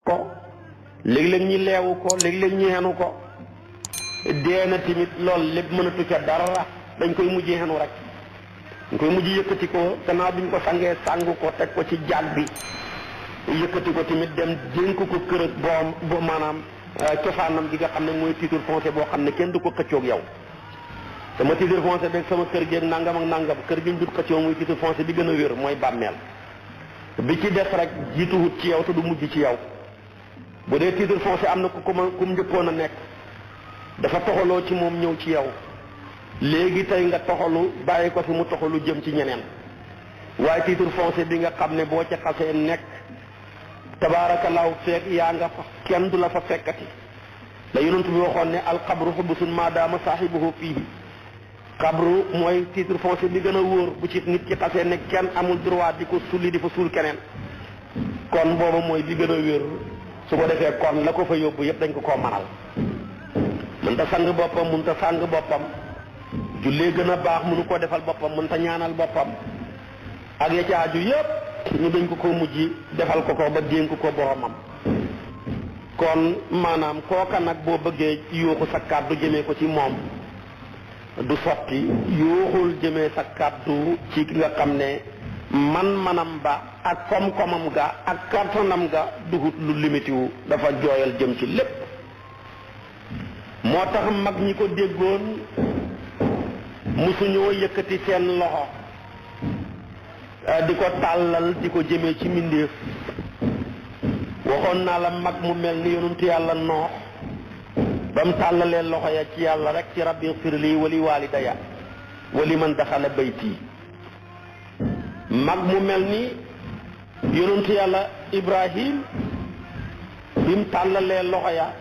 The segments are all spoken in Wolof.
ko léeg-léeg ñi leewu ko léeg-léeg ñi xenu ko dee na tamit loolu lépp mënatu ca dara dañ koy mujj xenu rek dañ koy mujj yëkkati ko gannaaw bi ñu ko sangee sang ko teg ko ci jaag bi yëkkati ko tamit dem dénk ko kër ak bo maanaam cosaanam gi nga xam ne mooy titre foncier boo xam ne kenn du ko xëccoog yow sama titre foncier beeg sama kër gi ak nangam ak nangam kër gi ñu dut xëccoo muy titre foncier bi gën a wér mooy bàmmeel bi ci def rek jiituwut ci yow te du mujj ci yow bu dee titre foncier am na ku mu njëkkoon a nekk dafa toxaloo ci moom ñëw ci yow léegi tey nga toxalu bàyyi ko fi mu toxalu jëm ci ñeneen waaye titre foncier bi nga xam ne boo ca xasee nekk tabaarakallaahu feeg yaa nga fa kenn du la fa fekkati la yonent bi waxoon ne alxabru xubusun maadaama saaxibuhu fiihi xabru mooy titre foncier bi gën a wóor bu ci nit ki xasee ne kenn amul droit di ko sulli di fa suul keneen kon booba mooy bi gën a wér su ko defee kon la ko fa yóbbu yëpp dañ ko koo manal mënta sang boppam mënta sang boppam jullee gën a baax mënu koo defal boppam mënta ñaanal boppam ak ya ca aju yëpp ñu dañ ko mujj defal ko ba dénk ko boromam kon maanaam kooka nag boo bëggee yuuxu sa kàddu jëmee ko ci moom du sotti yuuxul jëmee sa kàddu ci ki nga xam ne man-manam ba ak kom-komam ga ak kartanam ga dugut lu limitiwu dafa jooyal jëm ci lépp moo tax mag ñi ko déggoon musuñoo yëkkati seen loxo di ko tàllal di ko jëmee ci mbindéef waxoon naa la mag mu mel ni yonentu yàlla Noox ba mu tàllalee loxo ya ci yàlla rek ci rabbi firli wali walidaya wali man daxala bayti mag mu mel ni yonentu yàlla Ibrahim bi mu tàllalee loxo ya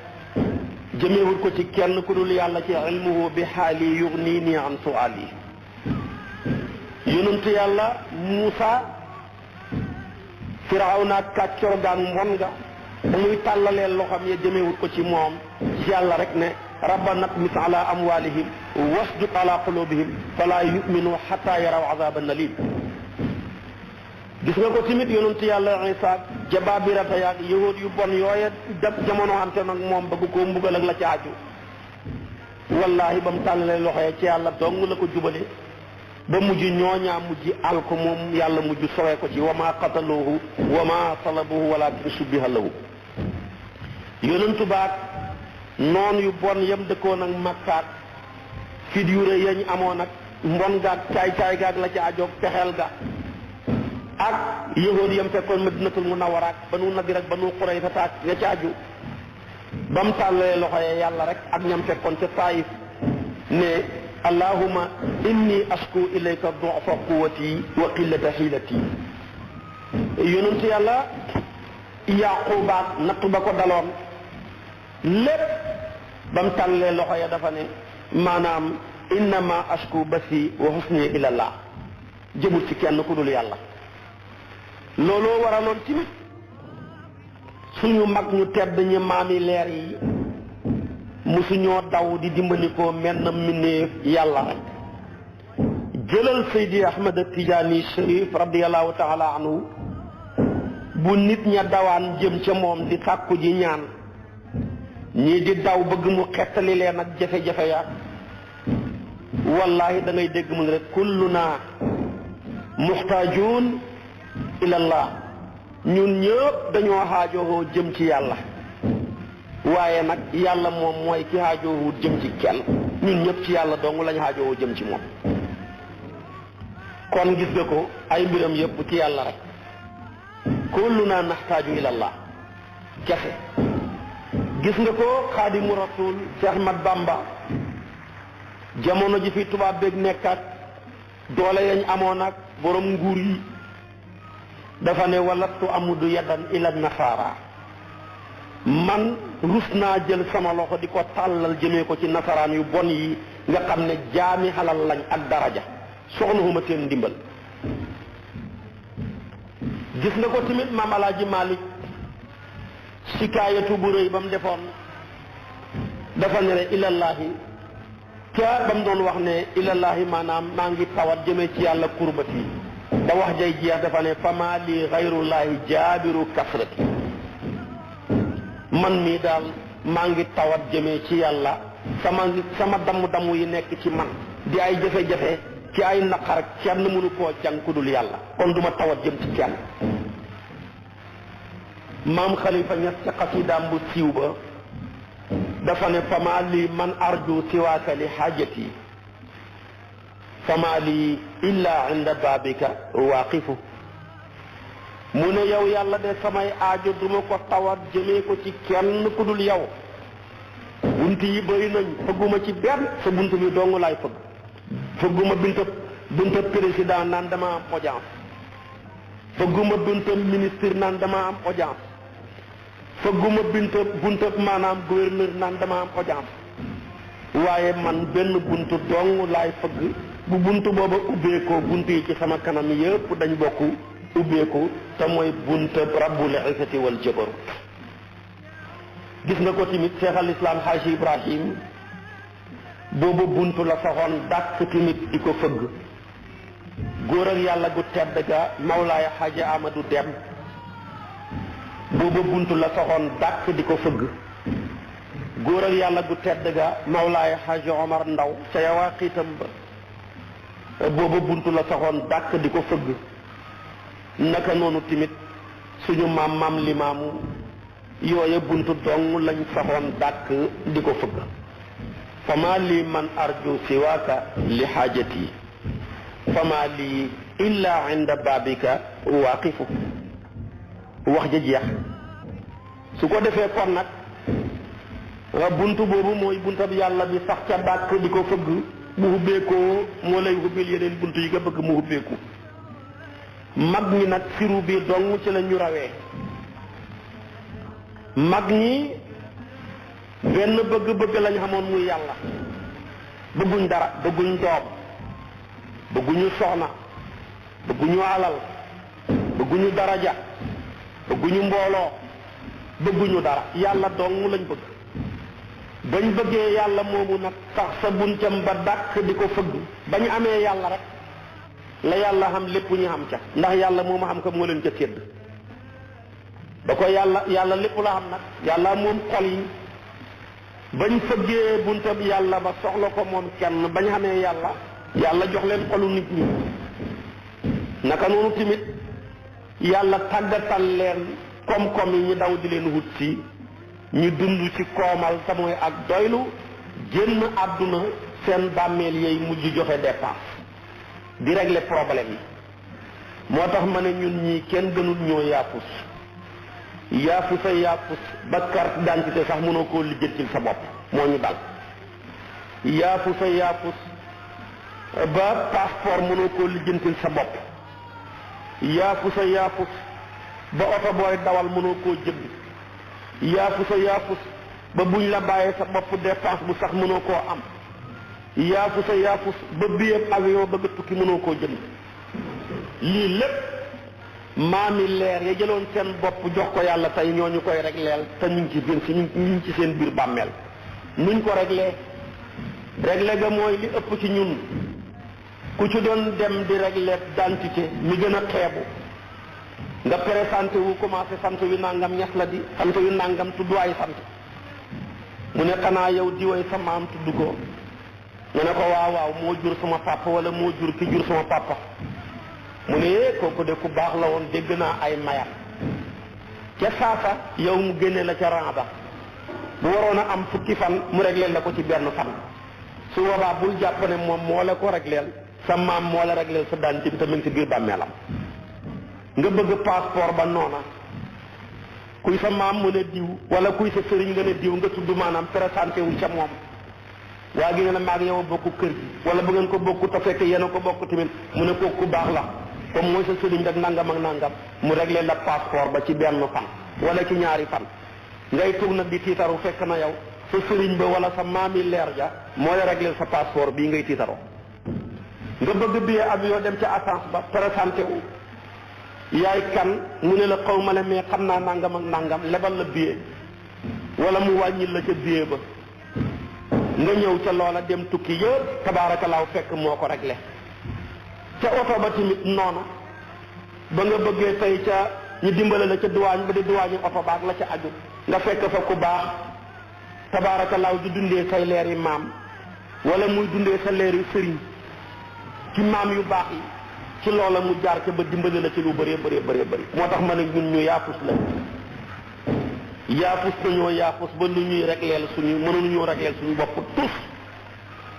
jëmeewul ko ci kenn ku dul yàlla ci ilmuhu bi xaali yugnini an suali yonentu yàlla Muusa Firawna kàccor gaag mbon nga ba muy tàllalee loxam ya jëmeewul ko ci moom ci yàlla rek ne rabbana tmis ala amwalihim wasjud ala qulubihim fala yuminu xata yaraw azaban alim gis nga ko tamit yonentu yàlla Isa jabaabirata yaag yahud yu bon yooye def jamono ante nag moom bëgg koo mbugal ak la ci aju wallahi ba mu tàllalee loxo ya ci yàlla dong la ko jubale ba mujj ñooñaa mujj alko moom yàlla mujj sowee ko ci wa ma qataluhu wa ma salabuhu walakin subbiha lahu yonentu baat noon yu bon yam dëkkoon ak makkaat fit yu rëy yañ amoon ak mbon gaag caay-caay gaag la ci ajoog pexeel ga ak yahood yam fekkoon madinatul munawwara ak banu nadir ak banu qurayza taak nga ci aju ba mu tàllalee loxo ya yàlla rek ak ñam fekkoon ca taayif ne allahumma inni asku ilayka du'fa quwwati wa qillata hiilati yonentu yàlla yaqubaat natt ba ko daloon lépp ba mu tàllalee loxo ya dafa ne maanaam innama asku basi wa husni ilallah jëmul ci kenn ku dul yàlla looloo waraloon ci suñu mag ñu tedd ñi maami leer yi musuñoo daw di dimbalikoo menn mbindéef yàlla rek jëlal Seydi Ahmad Tijaani Sharif radiyallahu taala anhu bu nit ña dawaan jëm ca moom di sàkku ji ñaan ñii di daw bëgg mu xettali leen ak jafe-jafe ya wallahi da ngay dégg mu ne rek kulluna muxtaajuun ilallah ñun ñëpp dañoo xaajowoo jëm ci yàlla waaye nag yàlla moom mooy ki xaajowoo jëm ci kenn ñun ñëpp ci yàlla dong lañ xaajowoo jëm ci moom kon gis nga ko ay mbiram yëpp ci yàlla rek kulluna naxtaaju ilallah kese gis nga ko xaadimu rasul Cheikh Ahmad Bamba jamono ji fi tubaab beeg nekkat doole yañ amoon ak borom nguur yi dafa ne walastu amudu yadan ila nasaara man rus naa jël sama loxo di ko tàllal jëmee ko ci nasaraan yu bon yi nga xam ne jaami xalal lañ ak daraja soxlahuma seen ndimbal gis nga ko tamit maam Alaaji Malik sikaayatu bu rëy ba mu defoon dafa ne re ilallahi ca ba mu doon wax ne ilallahi maanaam maa ngi tawat jëmee ci yàlla kurbati ba wax jay jeex dafa ne fama li xayrullahi jaabiru kasrati man mii daal maa ngi tawat jëmee ci yàlla sama damm-damm yi nekk ci man di ay jafe-jafe ci ay naqar kenn mënu koo jàng ku dul yàlla kon duma tawat jëm ci kenn. maam Xalifa Ñas ci xasidaam bu siiw ba dafa ne fama li man arju siwaaka li xaajati fama li illa inda babika waaqifu mu ne yow yàlla de samay aajo duma ko tawat jëmee ko ci kenn ku dul yow bunt yi bëri nañ fëgguma ci benn sa bunt bi dong laay fëgg fëgguma bunta président naan dama am audience fëgguma bunta ministre naan dama am audience fëgguma bunta maanaam gouverneur naan dama am audience waaye man benn bunt dong laay fëgg bu bunt booba ubbeekoo bunt yi ci sama kanam yëpp dañ bokk ubbeeku te mooy bunt rabbul izzati wal jabarut gis nga ko tamit Cheikh al Islam Haji Ibrahim booba bunt la saxoon dàkk tamit di ko fëgg góor ak yàlla gu tedd ga Mawlaaya Haji Amadou Dem booba bunt la saxoon dàkk di ko fëgg góor ak yàlla gu tedd ga Mawlaaya Haji Omar Ndaw ca yawaa xiitam ba booba bunt la saxoon dàkk di ko fëgg naka noonu tamit suñu maam limaamu yooye buntu dong lañ saxoon dàkk di ko fëgg fama lii man arju siwaaka li xaajati fama lii illa inda babika waaqifu wax ja jeex su ko defee kon nag buntu boobu mooy buntab yàlla bi sax ca dàkk di ko fëgg bu hubbeekoo moo lay hubbil yeneen buntu yi nga bëgg mu hubbeeku mag ñi nag firu bi dong ci la ñu rawee mag ñi benn bëgg-bëgg lañ xamoon muy yàlla bëgguñ dara bëgguñ doom bëgguñu soxna bëgguñu alal bëgguñu daraja bëgguñu mbooloo bëgguñu dara yàlla dong lañ bëgg bañ bëggee yàlla moomu nag sax sa buntam ba dàkk di ko fëgg bañ amee yàlla rek la yàlla xam lépp ñu xam ca ndax yàlla moom xam ko moo leen ca sédd da ko yàlla lépp la xam nag yàlla moom xol yi bañ fëggee buntab yàlla ba soxla ko moom kenn bañ xamee yàlla jox leen xolu nit ñi naka noonu tamit yàlla tàggatal leen koom-koom yi ñu daw di leen wut si ñu dund ci koomal te mooy ak doylu génn àdduna seen bàmmeel yey mujj joxe dépense di régler problème yi moo tax ma ne ñun ñii kenn gënul ñoo yaafus ba carte d'identité sax mënoo koo lijjantil sa bopp moo ñu dal yaafus ba passeport mënoo koo lijjantil sa bopp yaafus ba oto booy dawal mënoo koo jënd yaafus ba buñ la bàyyee sa bopp dépense bu sax mënoo koo am yaafus ba billet avion bëgg a tukki mënoo koo jënd lii lépp maami leer ya jëloon seen bopp jox ko yàlla tey ñoo ñu koy régleel te ñu ngi ci biir ñu ngi ci seen biir bàmmeel nuñ ko réglé ga mooy li ëpp ci ñun ku ci doon dem di réglé d'identité mi gën a xeebu nga présenté wu commencé sant wi nangam ñax la di sant wi nangam tudd ay sant mu ne xanaa yow di way sa maam tudd ko nga ne ko waaw moo jur sama papa wala moo jur ki jur sama papa mu ne kooku de ku baax la woon dégg naa ay mayam ca saasa yow mu génne la ca rang ba bu waroon a am fukki fan mu régleel la ko ci benn fan su boobaa bul jàpp ne moom moo la ko régleel sa maam moo la régleel sa daan bi tamit ci biir bàmmeelam nga bëgg passeport ba noona kuy sa maam mu ne diw wala kuy sa sëriñ nga ne diw nga tudd maanaam présenté wu ca moom waa gi nga ne maag yow a bokk kër gi wala bu ngeen ko bokk te fekk yéen a ko bokk tamit mu ne kooku ku baax la comme mooy sa sëriñ rek nangam ak nangam mu réglé la passeport ba ci benn fan wala ci ñaari fan ngay toog nag di tiitaru fekk na yow sa sëriñ ba wala sa maami leer ja moo la réglé sa passeport bii ngay tiitaroo nga bëgg billet avion dem ca agence ba présenté wu yaay kan mu ne la xaw ma ne mais xam naa nangam ak nangam lebal la billet wala mu wàññil la ca billet ba nga ñëw ca loola dem tukki yëpp tabaarakallaahu fekk moo ko réglé ca oto ba tamit noona ba nga bëggee tey ca ñu dimbale la ca duwaañ ba di duwaañu oto ba ak la ca aju nga fekk fa ku baax tabaarakallaahu di dundee say leer yi maam wala muy dundee sa leer yu sëriñ ci maam yu baax yi ci loola mu jaar ca ba dimbali la ci lu bëree bëree bëree bëri moo tax ma ne ñun ñu yaafus la yaafus dañoo yaafus ba lu ñuy régleel suñu mënuñu régleel suñu bopp tous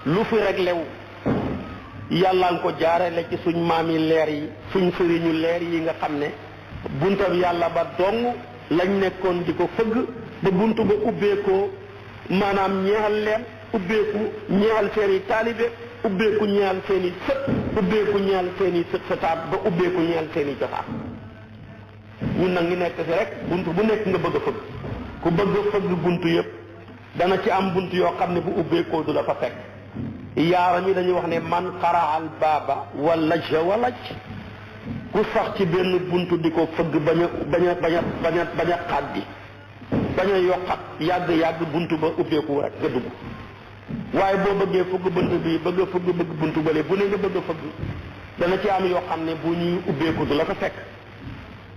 lu fi réglewu yàlla nga ko jaarale ci suñ maam yi leer yi suñ sëriñu leer yi nga xam ne buntab yàlla ba dong lañ nekkoon di ko fëgg ba buntu ba ubbeekoo maanaam ñeexal leen ubbeeku ñeexal seeni taalibe ubbeeku ñeexal seeni sët ubbeeku ñeexal seeni sët sëtaat ba ubbeeku ñeexal seeni jotaat ñun nag ngi nekk fi rek buntu bu nekk nga bëgg a fëgg ku bëgg a fëgg buntu yëpp dana ci am buntu yoo xam ne bu ubbeekoo du la fa fekk yaaram yi dañuy wax ne man xaraal baaba walaj walaj ku sax ci benn buntu di ko fëgg bañ a xaddi bañ a yokkat yàgg buntu ba ubbeeku rek nga dugg waaye boo bëggee fëgg buntu bi bëgg a fëgg bëgg buntu bale bu ne nga bëgg a fëgg dana ci am yoo xam ne bu ñuy ubbeeku du la fa fekk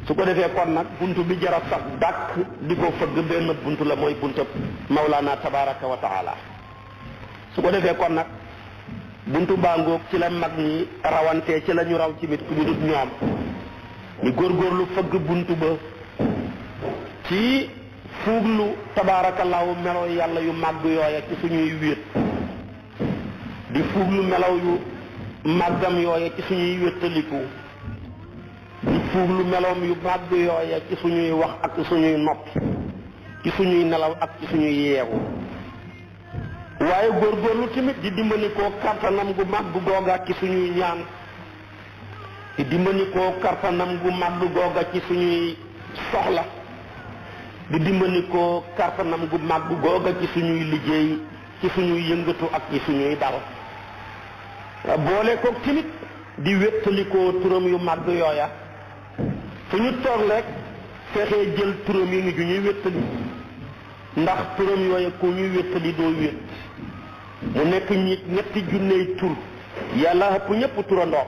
su ko defee kon nag buntu bi jara sax dàkk di ko fëgg benn buntu la mooy buntu Mawlana tabaraka wa taala su ko defee kon nag buntu baangoog ci la mag ñi rawantee ci la ñu raw ci mit ku ñu dut ñoom ñu góorgóorlu fëgg buntu ba ci fuuglu tabaarakallaahu melaw yàlla yu màgg yooya ci suñuy wéet di fuuglu melaw yu màggam yooya ci suñuy wéttaliku di fuuglu melawam yu màgg yooya ci suñuy wax ak suñuy nopp ci suñuy nelaw ak ci suñuy yeewu waaye góorgóorlu tamit di dimbali koo kartanam gu màgg googa ci suñuy ñaan di dimbali koo kartanam gu màgg googa ci suñuy soxla di dimbali koo kartanam gu màgg googa ci suñuy liggéey ci suñuy yëngatu ak ci suñuy dal boole ko tamit di wéttalikoo turam yu màgg yooya fu ñu toog rek fexee jël turam yi ngi ju ñuy wéttali ndax turam yooya ku ñuy wéttali doo wét mu nekk ñetti junney tur yàlla ëpp ñëpp turandoor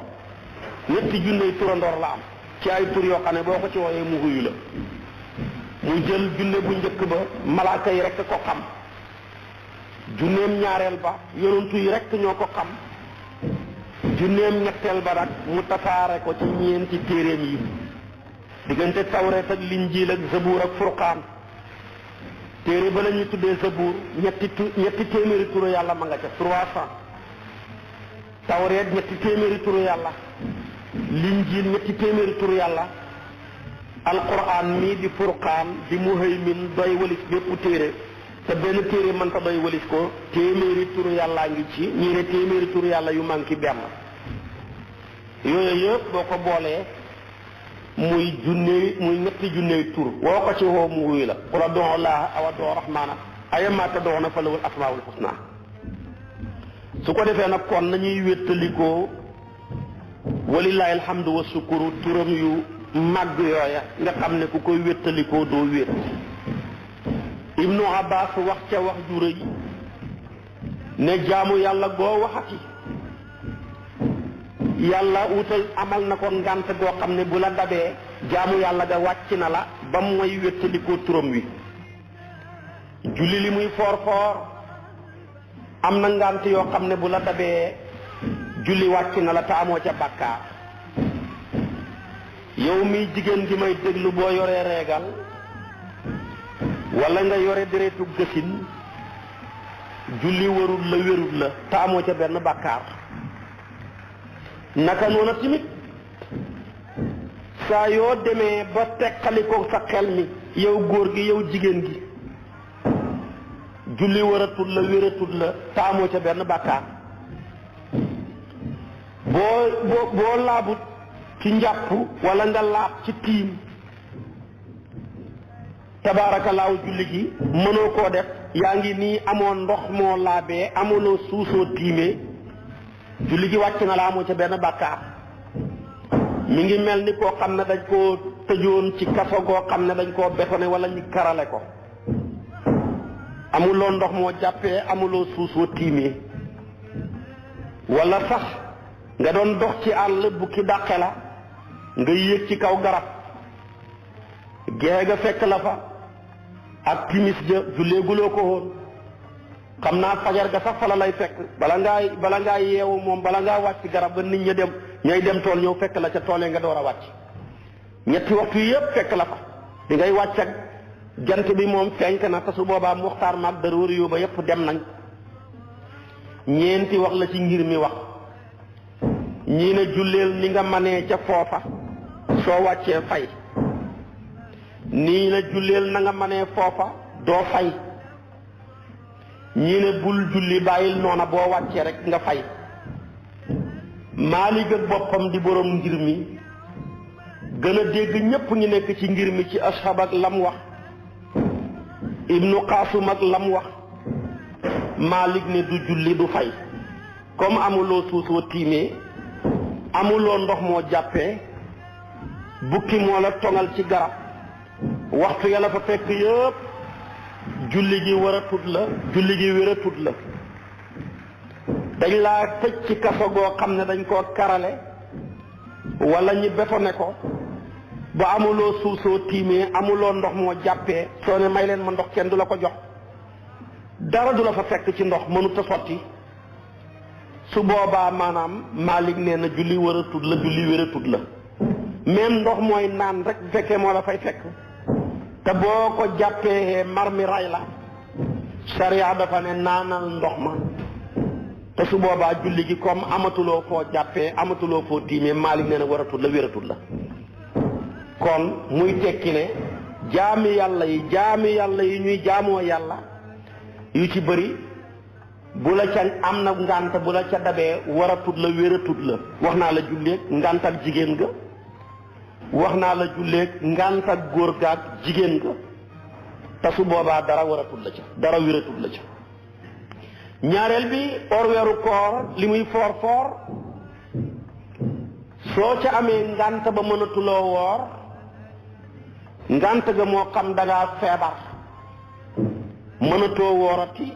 ñetti junney turandoor la am ci ay tur yoo xam ne boo ko ci wooyee mu huyu la mu jël junne bu njëkk ba malaaka yi rekk ko xam junneem ñaareel ba yonantu yi rekk ñoo ko xam junneem ñetteel ba nag mu tasaare ko ci ñeenti téeréem yi diggante tawreet ak linjiil ak zabuur ak furqaan téere ba la ñuy tuddee zabuur ñetti téeméeri turu yàlla ma nga ca 300 tawreet ñetti téeméeri turu yàlla linjiil ñetti téeméeri turu yàlla alquran mii di furqaan di muhaymin doy walis bépp téere te benn téere mënta doy walis ko téeméeri turu yàllaa ngi ci ñii ne téeméeri turu yàlla yu manqué benn yooyu yëpp boo ko boolee muy ñetti junney tur woo ko ci woo mu wuyu la qul ad'u llaaha aw ad'u rahmaana ayyammaa tad'uuna falahul asmaa'ul husnaa su ko defee nag kon nañuy wéttalikoo walillaahi alhamdu wa sukuru turam yu màgg yooya nga xam ne ku koy wéttalikoo doo wét ibnu abbas wax ca wax ju rëy ne jaamu yàlla goo waxati yàlla wutal amal na ko ngànt goo xam ne bu la dabee jaamu yàlla ga wàcc na la ba mooy wéttalikoo turam wi julli li muy foor foor am na ngànt yoo xam ne bu la dabee julli wàcc na la te amoo ca bàkkaar yow mi jigéen gi may déglu boo yoree reegal wala nga yore deretu gësin julli warul la wérul la te amoo ca benn bàkkaar naka noona tamit saa yoo demee ba teqalikoo sa xel mi yow góor gi yow jigéen gi julli waratul la wératul la te amoo ca benn bàkkaar boo laabut ci njàpp wala nga laab ci tiim tabaarakallaahu julli gi mënoo koo def yaa ngi nii amoo ndox moo laabee amuloo suusoo tiimee julli gi wàcc na la amoo ca benn bàkkaar mi ngi mel ni koo xam ne dañ koo tëjoon ci kaso goo xam ne dañ koo bétonné wala ñu karale ko amuloo ndox moo jàppee amuloo suusoo tiimee wala sax nga doon dox ci àll bukki dàqe la nga yéeg ci kaw garab gée nga fekk la fa ak timis ja julleeguloo ko woon xam naa fajar ga sax fa la lay fekk bala ngaa yeewu moom bala ngaa wàcc garab ga nit ña dem ñay dem tool ñëw fekk la ca toolee nga door a wàcc ñetti waxtu yëpp fekk la fa di ngay wàcc ak jant bi moom fenk na te su boobaa muxtaar maag daroori yu ba yëpp dem nañ ñeenti wax la ci ngir mi wax ñii ne julleel ni nga manee ca foofa soo wàccee fay nii ne julleel na nga manee foofa doo fay ñii ne bul julli bàyyil noona boo wàccee rek nga fay Maalik ak boppam di borom ngir mi gën a dégg ñépp ñu nekk ci ngir mi ci ashab ak lam wax Ibnu Qaasum ak lam wax Maalik ne du julli du fay comme amuloo suus wa tiimee amuloo ndox moo jàppee bukki moo la tongal ci garab waxtu yàlla fa fekk yëpp julli gi waratut la julli gi wératut la dañ laa tëj ci kaso goo xam ne dañ koo karale wala ñi betone ko ba amuloo suusoo tiimee amuloo ndox moo jàppee soo ne may leen ma ndox kenn du la ko jox dara du la fa fekk ci ndox mënut a sotti su boobaa maanaam Maalik nee na julli waratut la julli wératut la même ndox mooy naan rek bu fekkee moo la fay fekk te boo ko jàppee mar mi ray la sariya dafa ne naanal ndox ma te su boobaa julli gi comme amatuloo foo jàppee amatuloo foo tiimee Maalik nee na waratut la wératut la kon muy tekki ne jaami yàlla yi ñuy jaamoo yàlla yu ci bëri bu la ca am na ngànt bu la ca dabee waratut la wératut la wax naa la julleeg ngàntal jigéen ga wax naa la julleeg ngàntal góor gaag jigéen ga te su boobaa dara waratut la ca dara wératut la ca ñaareel bi or weeru koor li muy foor foor soo ca amee ngànt ba mënatuloo woor ngànt ga moo xam dangaa feebar mënatoo woorati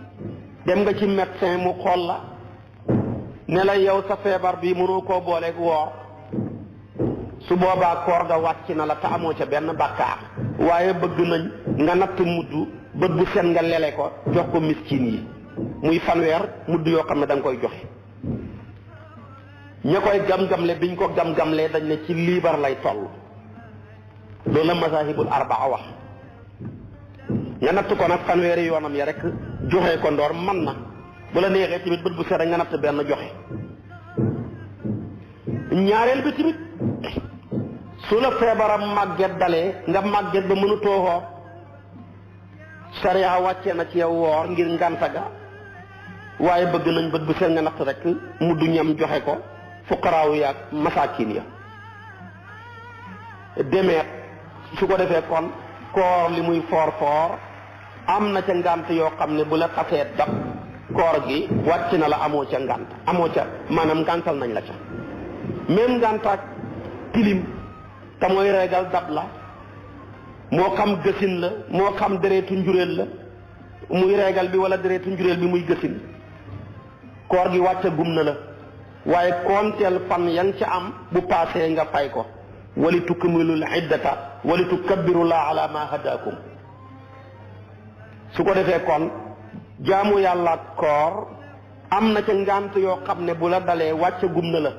dem nga ci médecin mu xool la ne la yow sa feebar bi mënoo koo booleeg woor su boobaa koor ga wàcc na la te amoo ca benn bàkkaar waaye bëgg nañ nga natt mudd bët bu set nga lele ko jox ko miskin yi muy fanweer mudd yoo xam ne da nga koy joxe ña koy gam-gamle biñ ko gam-gamlee dañ ne ci liibar lay toll loolu la mazahibul arbaa wax nga natt ko nag fanweeri yoonam ya rek joxe ko ndoor man na bu la neexee tamit bët bu set nga natt benn joxe ñaareel bi tamit su la feebaram màgget dalee nga màgget ba mënutoo woor sariya wàccee na ci yow woor ngir ngànta ga waaye bëgg nañ bët bu set nga natt rek mudd ñam joxe ko fuqaraaw yaag masaakin ya demeet su ko defee kon koor li muy foor foor am na ca ngànt yoo xam ne bu la xasee dab koor gi wàcc na la amoo ca ngànt amoo ca maanaam ngàntal nañ la ca même ngàntaak tilim te mooy reegal dab la moo xam gësin la moo xam dereetu njuréel la muy reegal bi wala dereetu njuréel bi muy gësin koor gi wàcce gum na la waaye koonteel fan ya nga ca am bu paasee nga fay ko wali tukmilul iddata wali tukabbirullaaha ala ma hadakum su ko defee kon jaamu yàlla koor am na ca ngànt yoo xam ne bu la dalee wàcce gum na la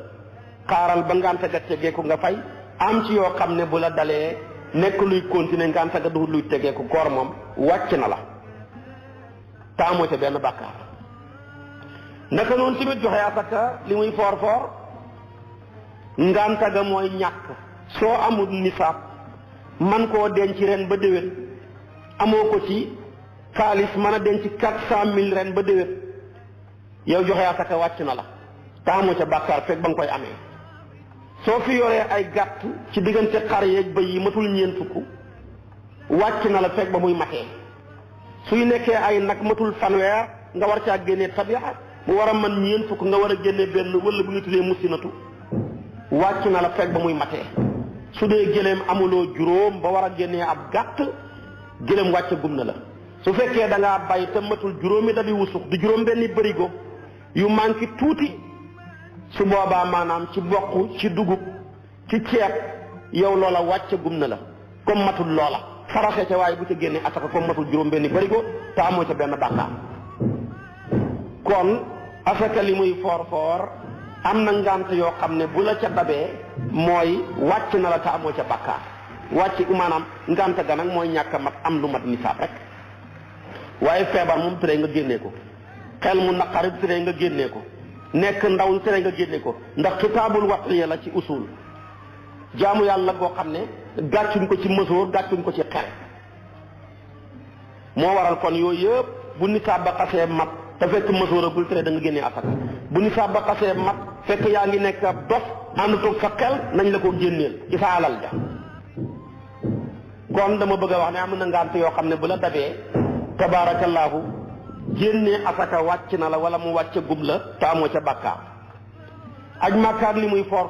xaaral ba ngànt ga tegeeku nga fay am ci yoo xam ne bu la dalee nekk luy continuer ngànt ga du luy tegeeku koor moom wàcc na la taamoo ca benn bàkkaar naka noonu tamit joxe asaka li muy foor foor ngànt ga mooy ñàkk soo amul nisaab man koo denc ren ba déwén amoo ko ci xaalis mën a denc 400,000 ren ba déwén yow joxe asaka wàcc na la taamoo ca bàkkaar fekk ba nga koy amee soo fi yoree ay gàtt ci diggante xar yeeg bëy yi matul ñeent fukk wàcc na la fekk ba muy matee suy nekkee ay nag matul fanweer nga war caa génnee tabiya mu war a mën ñeent fukk nga war a génnee benn wala bu ñu tuddee musinatu wàcc na la fekk ba muy matee su dee gëléem amuloo juróom ba war a génnee ab gàtt gëléem wàcce gum na la su fekkee da ngaa bay te matul juróomi dabi wusux di juróom benni bërigo yu manqué tuuti su boobaa maanaam ci mboq ci dugub ci ceeb yow loola wàcce gum na la comme matul loola faraxe ca waaye bu ca génnee asaka comme matul juróom benni barigo te amoo ca benn bàkkaar kon asaka li muy foor am na ngant yoo xam ne bu la ca dabee mooy wàcc na la te amoo ca bàkkaar wàcc maanaam ngant ga nag mooy ñàkk a mat am lu mat nisaab rek waaye feebar moom tere nga génnee ko xel mu naqari tere nga génnee ko nekk ndaw tere nga génne ko ndax xitaabul waqtiya la ci usul jaamu yàlla goo xam ne gàccuñ ko ci mësoor gàccuñ ko ci xel moo waral kon yooyu yëpp bu nisaab ba xasee mat te fekk mësoor agul tere da nga génnee asaka bu nisaab ba xasee mat fekk yaa ngi nekk ab dof ànd toog sa xel nañ la ko génneel ci sa alal ja kon dama bëgg a wax ne am na ngant yoo xam ne bu la dabee tabaarakallaahu génnee asaka wàcc na la wala mu wàcc gub la te amoo ca bàkkaar aj màkkaar li muy foor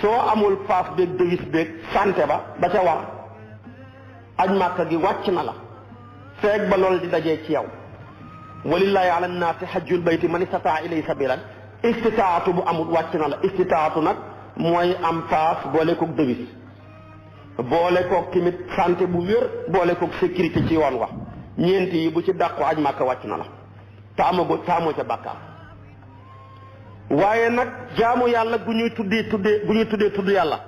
soo amul paas beeg dewis beeg santé ba ca war aj màkka gi wàcc na la feeg ba loolu di dajee ci yow walillahi ala nnaasi hajjul bayti man istataa ilay sabilan istitaatu bu amul wàcc na la istitaatu nag mooy am paas boole koog dewis boole koog tamit santé bu wér boole koog sécurité ci yoon wax ñeenti yi bu ci dàqu aj màkka wàcc na la taamoo ca bàkkaar waaye nag jaamu yàlla gu ñuy tudd yàlla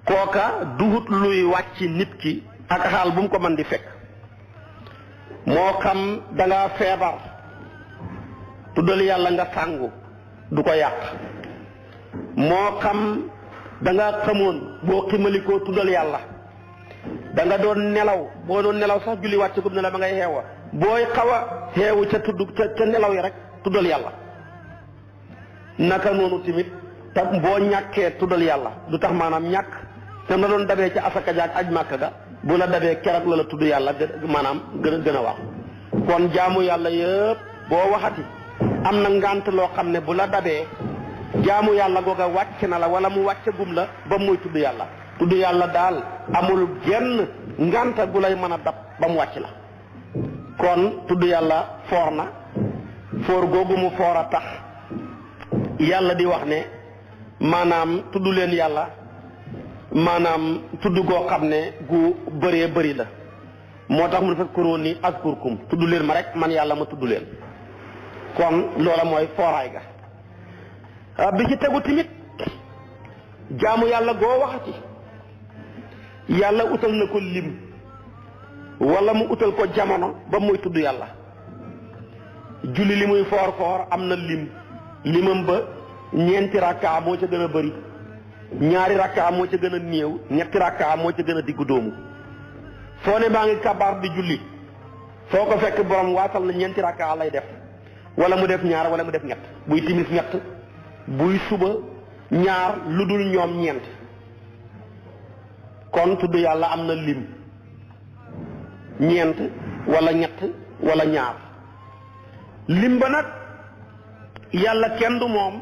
kooka duhut luy wàcc nit ki ak xaal bu mu ko mën di fekk moo xam dangaa feebar tuddal yàlla nga sàngu du ko yàq moo xam dangaa xamoon boo ximalikoo tuddal yàlla da nga doon nelaw boo doon nelaw sax julli wàcc gub ne la ba ngay xeewa booy xaw a xeewu ca nelaw yi rek tuddal yàlla naka noonu tamit te boo ñàkkee tuddal yàlla du tax maanaam ñàkk te na doon dabee ca asaka jaak aj màkk ga bu la dabee keroog la la tudd yàlla maanaam gën a wax kon jaamu yàlla yëpp boo waxati am na ngant loo xam ne bu la dabee jaamu yàlla googa wàcc na la wala mu wàcc gum la ba muy tudd yàlla daal amul genn nganta gu lay mën a dab ba mu wàcc la kon tudd yàlla foor na foor googu mu foor a tax yàlla di wax ne maanaam tudd leen yàlla maanaam tudd goo xam ne gu bëree bëri la moo tax mu dafa kuróon ni askurkum tudd leen ma rek man yàlla ma tudd leen kon loola mooy fooraay ga bi ci tegu tamit jaamu yàlla goo waxati yàlla utal na ko lim wala mu utal ko jamono ba muy tudd yàlla julli li muy foor am na limam ba ñeenti rakka moo ca gën a bëri ñaari rakka moo ca gën a néew ñetti rakka moo ca gën a diggu doomu foo ne maa ngi kabaar di julli foo ko fekk borom waatal na ñeenti rakka lay def wala mu def ñaar wala mu def ñett buy timis ñett buy suba ñaar lu dul ñoom ñeent kon tudd yàlla am na lim ñeent wala ñett wala ñaar lim ba nag yàlla kenn du moom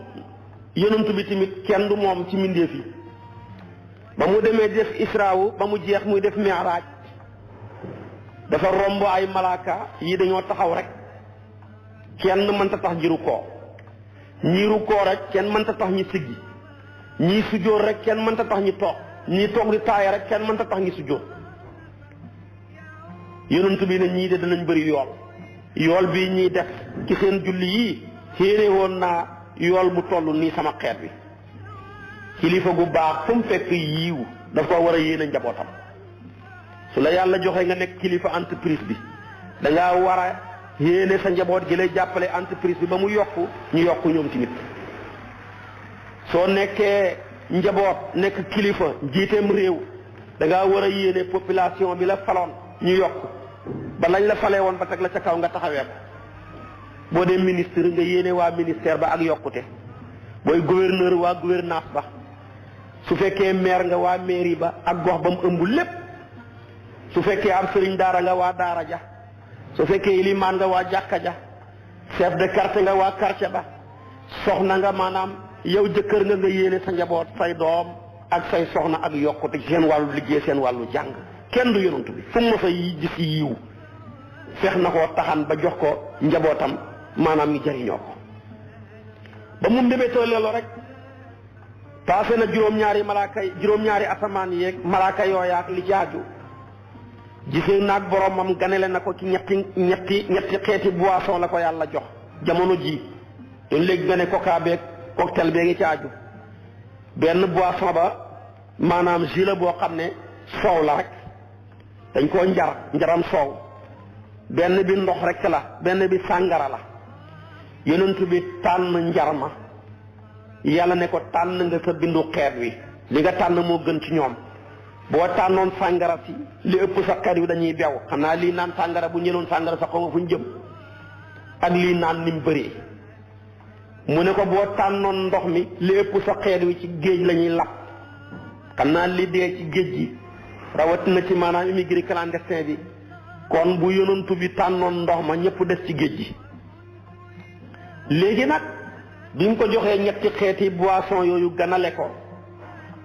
yonent bi tamit kenn du moom ci mbindeef yi ba mu demee def israawu ba mu jeex muy def mi'raaj dafa romb ay malaaka yi dañoo taxaw rek kenn mënta tax ñi rukkoo rek kenn mënta tax ñi siggi ñii sujjóot rek kenn mënta tax ñi toog ñii toog di taaya rek kenn mënta tax ñi sujjóot yonent bi ne ñii de danañ bëri yool bi ñuy def ci seen julli yii xéene woon naa yool bu toll nii sama xeet bi kilifa gu baax fu mu fekk yiiw daf ko war a yéene njabootam su la yàlla joxe nga nekk kilifa entreprise bi dangaa war a yéene sa njaboot gi lay jàppale entreprise bi ba mu yokku ñu yokku ñoom tamit soo nekkee njaboot nekk kilifa jiiteem réew dangaa war a yéene population bi la faloon ñu yokku ba lañ la falee woon ba teg la ca kaw nga taxawee ko boo dee ministre nga yéene waa ministère ba ak yokkute booy gouverneur waa gouvernance ba su fekkee maire nga waa mairie ba ak gox ba mu ëmb lépp su fekkee am sëriñ daara nga waa daara ja su fekkee ilimaan nga waa jàkka ja chef de quartier nga waa quartier ba soxna nga maanaam yow jëkkër nga yéene sa njaboot say doom ak say soxna ak yokkute ci seen wàllu liggéey seen wàllu jàng kenn du yonantu bi fu mu mos a gis yiw fex na koo taxan ba jox ko njabootam maanaam ñu jëriñoo ko ba mu ndébétoo loolu rek passé na juróom-ñaari asamaan yeeg malaaka yooyaak li jaaju gisee naag boromam ganele na ko ci ñetti xeeti boisson la ko yàlla jox jamono ji doon léegi gane coca beeg cocktail bee ngi ci aju benn boisson ba maanaam jus la boo xam ne soow la rek dañ koo njaram soow benn bi ndox rek la benn bi sàngara la yonent bi tànn njarma yàlla ne ko tànn nga sa bindu xeet wi li nga tànn moo gën ci ñoom boo tànnoon sàngara si li ëpp sa xeet wi dañuy bew xam naa lii naan sàngara bu ñëloon sàngara sa xaw fu ñu jëm ak lii naan ni mu bëree mu ne ko boo tànnoon ndox mi li ëpp sa xeet wi ci géej la ñuy lap xam naa li dee ci géej gi rawatina ci maanaam immigré clandestin bi kon bu yonantu bi tànnoon ndox ma ñëpp des ci géej gi léegi nag bi mu ko joxee ñetti xeeti boisson yooyu ganale ko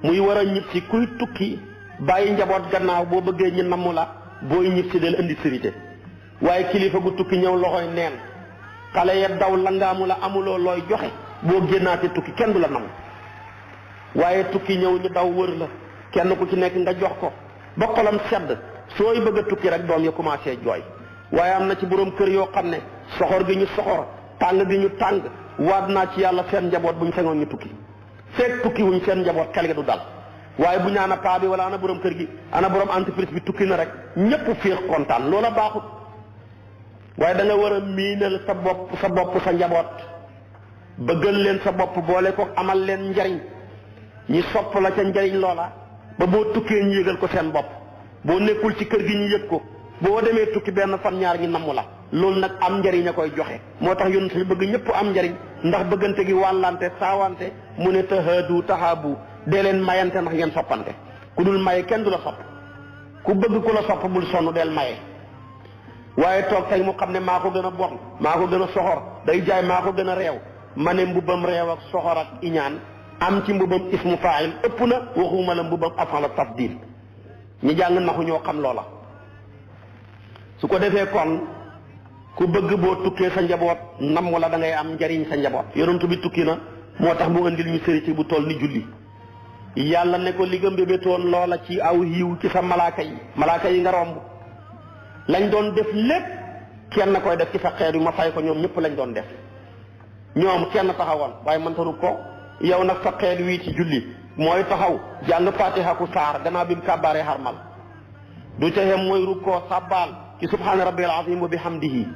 muy war a ñib si kuy tukki bàyyi njaboot gannaaw boo bëggee ñu namm la booy ñib si del indi sérité waaye kilifa gu tukki ñëw loxoy neen xale ya daw langaamu la amuloo looy joxe boo génnaate tukki kenn du la namm waaye tukki ñëw ñu daw wër la kenn ku ci nekk nga jox ko ba xolam sedd sooy bëgg a tukki rek doom ya commencé jooy waaye am na ci borom kër yoo xam ne soxor gi ñu soxor tàng gi ñu tàng waat naa ci yàlla seen njaboot bu ñu sañoon ñu tukki fekk tukki wuñ seen njaboot xel ga du dal waaye bu ñu ana paa bi wala ana borom kër gi ana borom entreprise bi tukki na rek ñëpp féex kontaan loola baaxut waaye da nga war a miinal sa bopp sa njaboot bëggal leen sa bopp boole ko amal leen njariñ ñi sopp la ca njariñ loola ba boo tukkee ñu yëgal ko seen bopp boo nekkul ci kër gi ñu yëg ko boo demee tukki benn fan ñaar ñi namm la loolu nag am njariñ a koy joxe moo tax yonent bi bëgg ñëpp am njariñ ndax bëggante gi wàllante saawante mu ne tahaadu tahaabu dee leen mayante ndax ngeen soppante ku dul maye kenn du la sopp ku bëgg ku la sopp bul sonn del maye waaye toog tey mu xam ne maa ko gën a bon maa ko gën a soxor day jaay maa ko gën a réew ma ne mbubbam réew ak soxor ak iñaan am ci mbubbam ismu faayil ëpp na waxuma la mbubbam afala tafdil ñi jàng naxu ñoo xam loola su ko defee kon ku bëgg boo tukkee sa njaboot nam wala da ngay am njariñ sa njaboot yonent bi tukki na moo tax mu indil ñu sérité bu toll ni julli yàlla ne ko li nga mbébétoon loola ci aw yiw ci sa malaaka yi nga romb lañ doon def lépp kenn koy def ci sa xeet yu ma fay ko ñoom ñëpp lañ doon def ñoom kenn taxawoon waaye man taru ko yow nag sa xeet wii ci julli mooy taxaw jàng fatiha ku saar gannaaw bi mu kàbbaaree xarmal du ca xem mooy rukkoo sàbbaal ci subhaana rabbil azim wa bihamdihi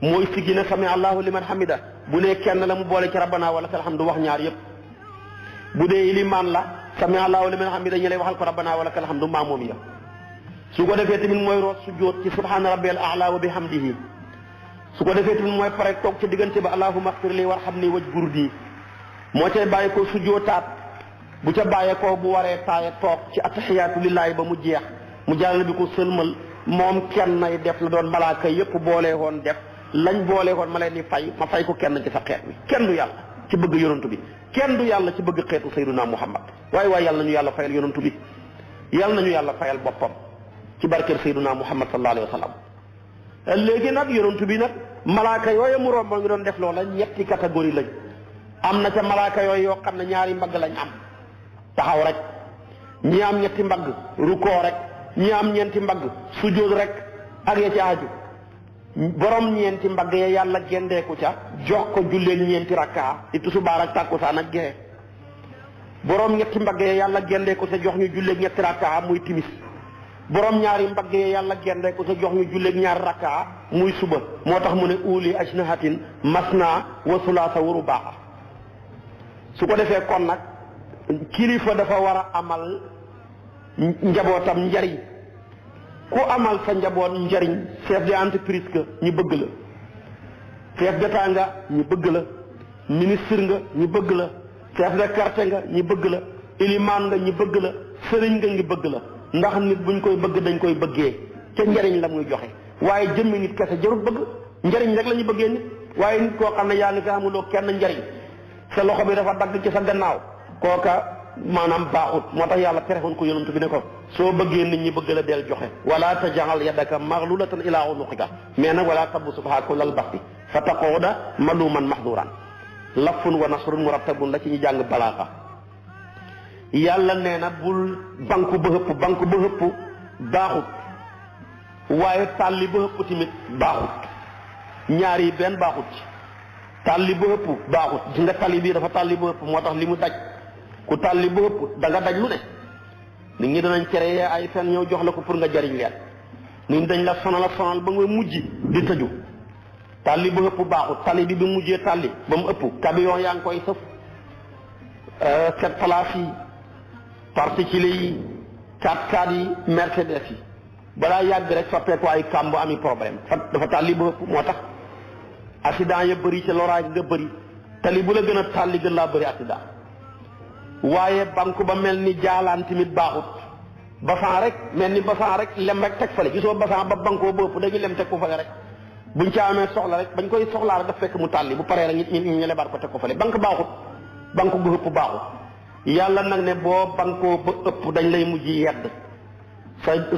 mooy siggi ne sami allahu liman hamida bu ne kenn la mu boole ci rabbana wa lakal hamdu wax ñaar yëpp bu dee ilimaan la sami allahu liman hamida ñu lay waxal ko rabbana wa lakal hamdu maa moom ya su ko defee tamit mooy root sujjóot ci subhaana rabbil a'la wa bihamdihi su ko defee tamit mooy pare toog ci diggante ba allahumma ighfir li warhamni wajburni moo cay bàyyi ko sujjóotaat bu ca bàyyee ko bu waree taaye toog ci attahiyaatu lillahi ba mu jeex mu jàllale bi ko sëlmal moom kenn nay def la doon malaaka yépp boolee woon def lañ boolee woon ma leen di fay ma fay ko kenn ci sa xeet bi kenn du yàlla ci bëgg yonantu bi kenn du yàlla ci bëgg xeetu sayyiduna muhammad waaye yàlla nañu yàlla fayal yonantu bi yàlla nañu yàlla fayal boppam ci barkeel sayyiduna muhammad sallallahu alayhi wa sallam léegi nag yonantu bi nag malaaka yooyu mu romb ngi doon def loola ñetti catégorie lañ am na ca malaaka yooyu yoo xam ne ñaari mbagg lañ am taxaw rek ñi am ñetti mbagg rukoo rek ñi am ñeenti mbagg sujjóot rek ak ya ci aju borom ñeenti mbagg ya yàlla gendeeku ca jox ko julleen ñeenti rakkaa di tusubaar ak tàkkusaan ak gee borom ñetti mbagg ya yàlla gendeeku ca jox ñu julleen ñetti rakkaa muy timis borom ñaari mbagg ya yàlla gendeeku ca jox ñu julleen ñaari rakkaa muy suba moo tax mu ne uli ajnahatin masna wa sulaasa wa rubaa su ko defee kon nag kilifa dafa war a amal njabootam njariñ ku amal sa njaboot njariñ chef d'entreprise nga ñu bëgg la chef d'état nga ñu bëgg la ministre nga ñu bëgg la chef de quartier nga ñu bëgg la ilimaan nga ñu bëgg la sëriñ nga ñu bëgg la ndax nit buñ koy bëgg dañ koy bëggee ca njariñ la muy joxe waaye jëmmi nit kese jarul bëgg njariñ rek la ñu bëggee nit waaye nit koo xam ne yaa ngi fi amuloo kenn njariñ sa loxo bi dafa dagg ci sa gannaaw kooka maanaam baaxut moo tax yàlla terexoon ko yonent bi ne ko soo bëggee nit ñi bëgg la del joxe wala tajal yadaka maghlulatan ila unuqika mais nag wala tabsutha kullal basti fa taquda maluman mahduran lafun wa nasrun murattabun la ci ñu jàng balaaxa yàlla nee na bul banku ba hëpp baaxut waaye tàlli ba hëpp tamit baaxut ñaar yi benn baaxut ci tàlli ba hëpp baaxut gis nga tàlli bii dafa tàlli ba hëpp moo tax li mu daj ku tàlli ba hëpp da nga daj lu ne nit ñi danañ créer ay fen ñëw jox la ko pour nga jariñ leen nit ñi dañ la sonal ba nga mujj di tëju tàlli ba hëpp baaxut tàlli bi mujjee tàlli ba mu ëpp camion yaa ngi koy sëf sept places yi particulier yi 4x4 yi Mercedes yi balaa yàgg rek soppeeku ay kàmb ami problème dafa tàlli ba ëpp moo tax accident ya bëri ca loraay nga bëri tali bu la gën a tàlli gën laa bëri accident waaye banque ba mel ni jaalaan tamit baaxut basan rek mel ni basan rek lem rek teg fale gisoo basan ba bankoo ba ëpp dañuy lem teg ko fale rek buñ ca amee soxla rek bañ koy soxlaa rek daf fekk mu tàlli bu paree rek ñu lebaat ko teg ko fale banque baaxut banque bu ëpp baaxut yàlla nag ne boo bankoo ba ëpp dañ lay mujj yedd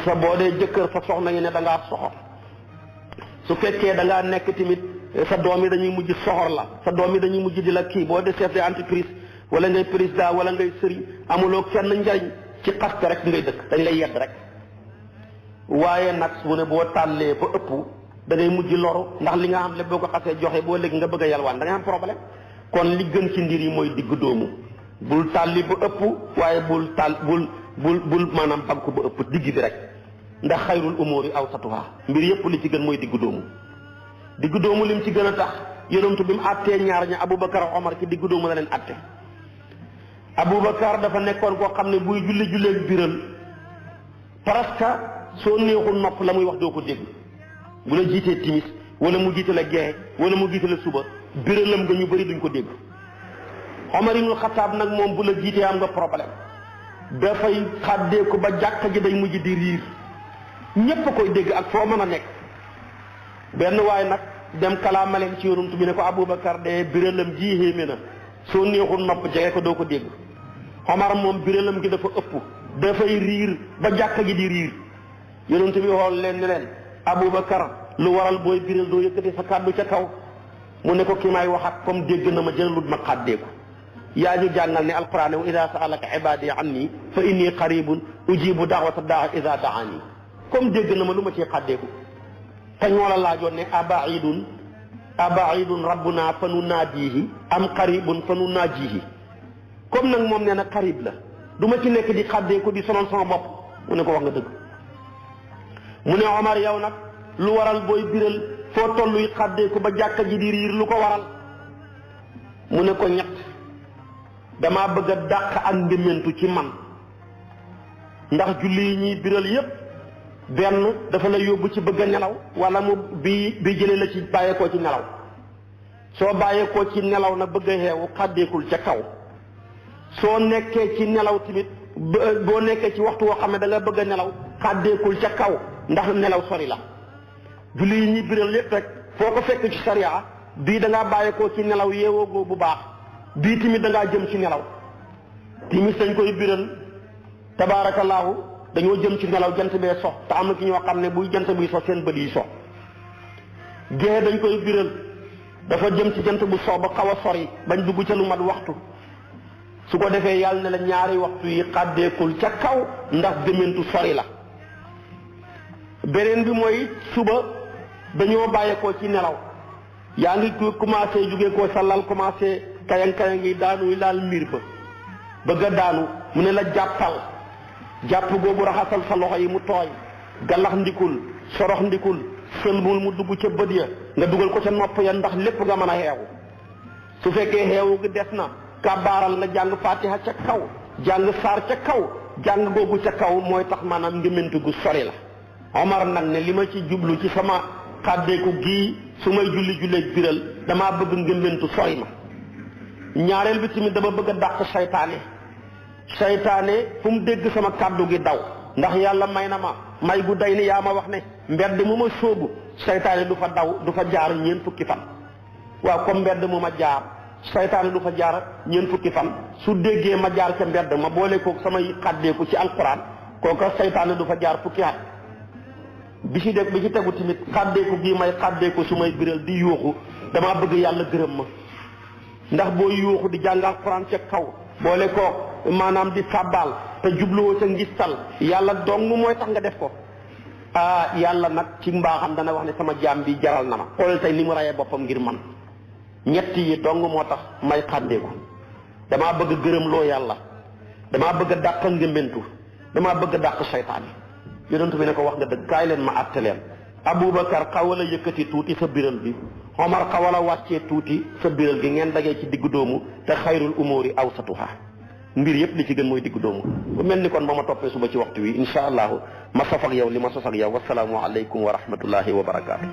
sa boo dee jëkkër sa soxna yi ne da ngaa soxor su fekkee da ngaa nekk tamit sa doom yi dañuy mujj soxor la sa doom yi dañuy mujj di la kii boo dee chef d'entreprise wala ngay président wala ngay sëriñ amuloo kenn njariñ ci xaste rek ngay dëkk dañ lay yedd rek waaye nag su ne boo tàllee ba ëpp da ngay mujj loru ndax li nga xam lépp boo ko xasee joxe boo léegi nga bëgg a yalwaan da ngay am problème kon li gën ci ndir yi mooy digg doomu bul tàlli ba ëpp waaye bul maanaam banku ba ëpp digg bi rek ndax xayrul umuri awsatuha mbir yëpp li ci gën mooy diggu doomu lim ci gën a tax yonent bi mu àttee ñaar ña Aboubacar ak Omar ci diggu doomu la leen àtte Aboubacar dafa nekkoon koo xam ne buy julleeg biral presque soo neexul nopp la muy wax doo ko dégg bu la jiitee timis wala mu jiite la gexe wala mu jiite la suba biralam nga ñu bëri duñ ko dégg Omar ibn Xataab nag moom bu la jiitee am nga problème dafay xàddeeku ba jàkka ji day mujj di riir ñépp a koy dégg ak foo mën a nekk benn waaye nag dem kalaamaleen ci yonent bi ne ko Aboubacar de biralam ji xéeme na soo neexul nopp jege ko doo ko dégg Omar moom biralam gi dafa ëpp dafay riir ba jàkka ji di riir yonent bi xool leen ni leen Aboubacar lu waral booy biral doo yëkkati sa kàddu ca kaw mu ne ko ki may wax ak comme dégg na ma jëlalul ma xàddeeku yaa ñu jàngal ne alquran ne wa ida saalaka ibadi anni fa inni qaribun ujibu daawata daa ida daani comme dégg na ma lu ma ciy xàddeeku te ñoo la laajoon ne abaidun rabbuna fa nu naadihi am qaribun fa nu naajihi comme nag moom nee na qarib la du ma ci nekk di xàddeeku di sonal sama bopp mu ne ko wax nga dëgg mu ne Omar yow nag lu waral booy biral foo tolluy xàddeeku ba jàkka ji di riir lu ko waral mu ne ko ñett damaa bëgg a dàq ak ngémmentu ci man ndax julli yi ñuy biral yépp benn dafa la yóbbu ci bëgg a nelaw wala mu bi jëlee la ci bàyyeekoo ci nelaw soo bàyyeekoo ci nelaw na bëgg a xeewu xàddeekul ca kaw soo nekkee ci nelaw tamit boo nekkee ci waxtu woo xam ne da nga bëgg a nelaw xàddeekul ca kaw ndax nelaw sori la julli yi ñuy biral yépp rek foo ko fekk ci sariya bii da ngaa bàyyeekoo ci nelaw yeewoogoo bu baax bii tamit da ngaa jëm ci nelaw timis dañ koy biral tabaarakallaahu dañoo jëm ci nelaw jant bee so te am na ki ñoo xam ne buy jant buy so seen bët yi so gée dañ koy biral dafa jëm ci jant bu so ba xaw a sori bañ dugg ca lu mat waxtu su ko defee yàlla ne la ñaari waxtu yi xàddeekul ca kaw ndax gëmmentu sori la beneen bi mooy suba dañoo bàyyeekoo ci nelaw yaa ngi commencé jógee ko sa lal commencé kayang-kayang yi daanu laal miir ba bëgg a daanu mu ne la jàppal jàpp googu raxasal sa loxo yi mu tooy galax ndikul sorox ndikul sëlmul mu dugg ca bët ya nga dugal ko ca nopp ya ndax lépp nga mën a xeewu su fekkee xeewu gi des na kabaaral nga jàng fatiha ca kaw jàng saar ca kaw jàng googu ca kaw mooy tax maanaam ngémmentu gu sori la Omar nag ne li ma ci jublu ci sama xàddeeku gii su may julleeg biral damaa bëgg ngémmentu sori ma ñaareel bi tamit dama bëgg a dàq saytaane fu mu dégg sama kàddu gi daw ndax yàlla may na ma may gu day ni yaa ma wax ne mbedd mu ma sóobu saytaane du fa daw du fa jaar ñeent fukki fan waaw comme mbedd mu ma jaar saytaane du fa jaar ñeent fukki fan su déggee ma jaar ca mbedd ma boole koog samay xàddeeku ci alquran kooka saytaane du fa jaar fukki at bi ci tegu tamit xàddeeku gii may xàddeeku su may biral di yuuxu damaa bëgg yàlla gërëm ma ndax boo yuuxu di jàng alquran ca kaw boole ko maanaam di sàbbaal te jubluwoo sa ngistal yàlla dong mooy tax nga def ko yàlla nag ci mbaaxam dana wax ne sama jaam bi jaral na ma xoolal tey ni mu rayee boppam ngir man ñett yi dong moo tax may xàndeeku damaa bëgg gërëm loo yàlla damaa bëgg a dàq ngëmbentu damaa bëgg a dàq seytaane yonent bi ne ko wax nga dëgg kaay leen ma àtte leen Aboubacar xawal a yëkkati tuuti sa biral bi Omar xawal a wàccee tuuti sa biral gi ngeen dagee ci diggu doomu te xayrul umuri awsatuha mbir yëpp li ci gën mooy diggu doomu bu mel ni kon ba ma toppee suba ci waxtu wi insha allahu ma sof ak yow li ma sos ak yow wasalaamu aleykum wa rahmatullahi wa barakaatu